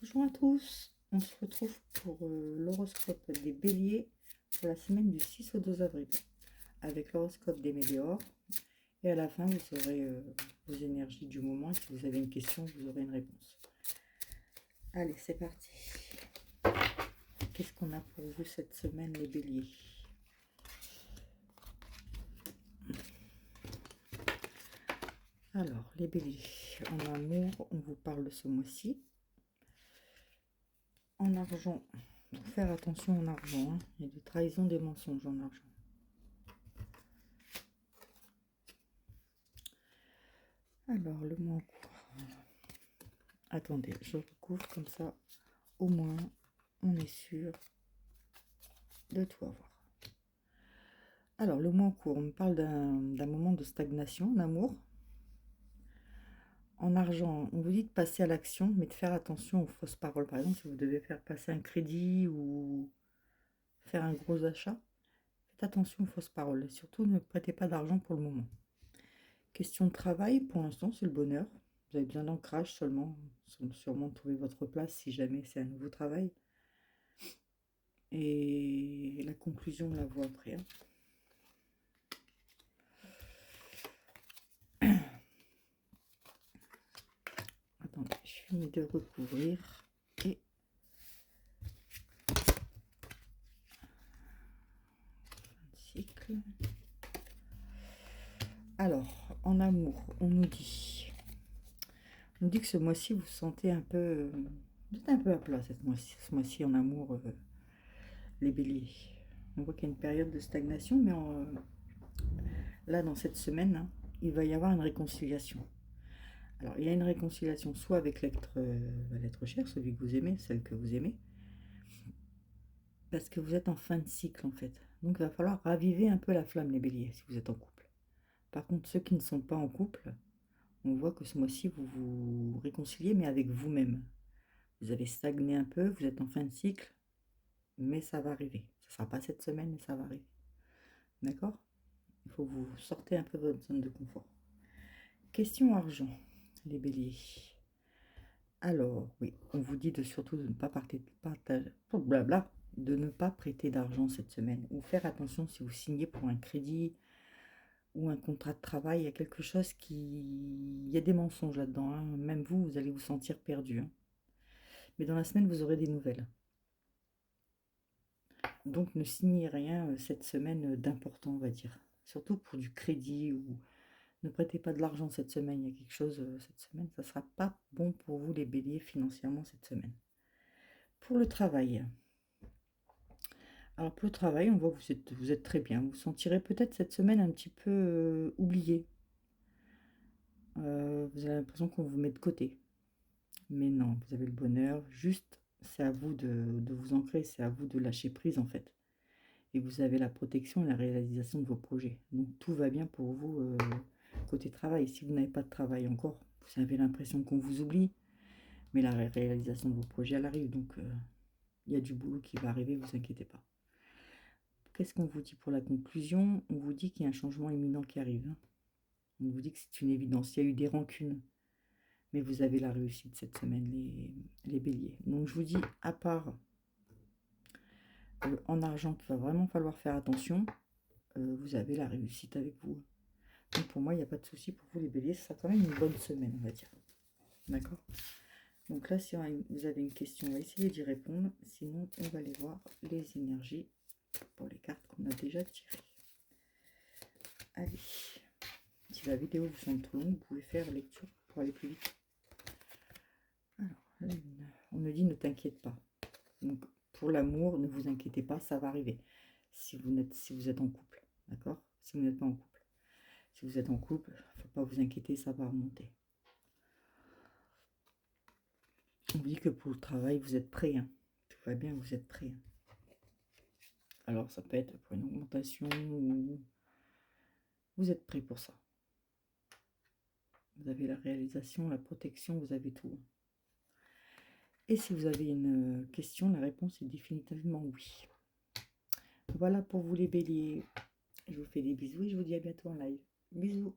Bonjour à tous, on se retrouve pour l'horoscope des béliers pour la semaine du 6 au 12 avril avec l'horoscope des météores et à la fin vous aurez vos énergies du moment et si vous avez une question vous aurez une réponse. Allez c'est parti. Qu'est-ce qu'on a pour vous cette semaine les béliers? Alors les béliers, en amour on vous parle de ce mois-ci. En argent, il faut faire attention en argent, hein. Il y a des trahisons, des mensonges en argent. Alors, le mois en cours. Attendez, je recouvre comme ça, au moins, on est sûr de tout avoir. Alors, le mois en cours, on me parle d'un moment de stagnation en amour. En argent, on vous dit de passer à l'action, mais de faire attention aux fausses paroles. Par exemple, si vous devez faire passer un crédit ou faire un gros achat, faites attention aux fausses paroles. Et surtout, ne prêtez pas d'argent pour le moment. Question de travail, pour l'instant, c'est le bonheur. Vous avez besoin d'ancrage seulement, sûrement trouver votre place si jamais c'est un nouveau travail. Et la conclusion, on la voit après. Attendez, je finis de recouvrir. Et cycle. Alors, en amour, on nous dit que ce mois-ci, vous vous sentez un peu... vous êtes un peu à plat ce mois-ci en amour, les béliers. On voit qu'il y a une période de stagnation, mais là, dans cette semaine, hein, il va y avoir une réconciliation. Alors, il y a une réconciliation soit avec l'être cher, celui que vous aimez, celle que vous aimez, parce que vous êtes en fin de cycle, en fait. Donc, il va falloir raviver un peu la flamme, les béliers, si vous êtes en couple. Par contre, ceux qui ne sont pas en couple, on voit que ce mois-ci, vous vous réconciliez, mais avec vous-même. Vous avez stagné un peu, vous êtes en fin de cycle, mais ça va arriver. Ça ne sera pas cette semaine, mais ça va arriver. D'accord? Il faut vous sortir un peu de votre zone de confort. Question argent, les béliers. Alors, oui, on vous dit surtout de ne pas de ne pas prêter d'argent cette semaine. Ou faire attention si vous signez pour un crédit ou un contrat de travail, il y a quelque chose qui... Il y a des mensonges là-dedans, hein. Même vous allez vous sentir perdu, hein. Mais dans la semaine, vous aurez des nouvelles. Donc, ne signez rien cette semaine d'important, on va dire. Surtout pour du crédit ou... Ne prêtez pas de l'argent cette semaine. Il y a quelque chose cette semaine. Ça ne sera pas bon pour vous, les béliers, financièrement cette semaine. Pour le travail. Alors, pour le travail, on voit que vous êtes très bien. Vous vous sentirez peut-être cette semaine un petit peu oublié. Vous avez l'impression qu'on vous met de côté. Mais non, vous avez le bonheur. Juste, c'est à vous de vous ancrer. C'est à vous de lâcher prise, en fait. Et vous avez la protection et la réalisation de vos projets. Donc, tout va bien pour vous côté travail. Si vous n'avez pas de travail encore, vous avez l'impression qu'on vous oublie. Mais la réalisation de vos projets, elle arrive. Donc, il y a du boulot qui va arriver, vous inquiétez pas. Qu'est-ce qu'on vous dit pour la conclusion? On vous dit qu'il y a un changement imminent qui arrive, hein. On vous dit que c'est une évidence. Il y a eu des rancunes. Mais vous avez la réussite cette semaine, les béliers. Donc, je vous dis, à part en argent, qu'il va vraiment falloir faire attention, vous avez la réussite avec vous. Donc, pour moi, il n'y a pas de souci pour vous, les béliers. Ce sera quand même une bonne semaine, on va dire. D'accord? Donc là, si vous avez une question, on va essayer d'y répondre. Sinon, on va aller voir les énergies pour les cartes qu'on a déjà tirées. Allez. Si la vidéo vous semble trop longue, vous pouvez faire lecture pour aller plus vite. Alors, on me dit ne t'inquiète pas. Donc, pour l'amour, ne vous inquiétez pas, ça va arriver. Si vous êtes en couple, d'accord? Si vous n'êtes pas en couple. Si vous êtes en couple, il ne faut pas vous inquiéter, ça va remonter. On dit que pour le travail, vous êtes prêt, hein. Tout va bien, vous êtes prêt, hein. Alors, ça peut être pour une augmentation ou vous êtes prêt pour ça. Vous avez la réalisation, la protection, vous avez tout. Et si vous avez une question, la réponse est définitivement oui. Voilà pour vous les béliers. Je vous fais des bisous et je vous dis à bientôt en live. Bisous.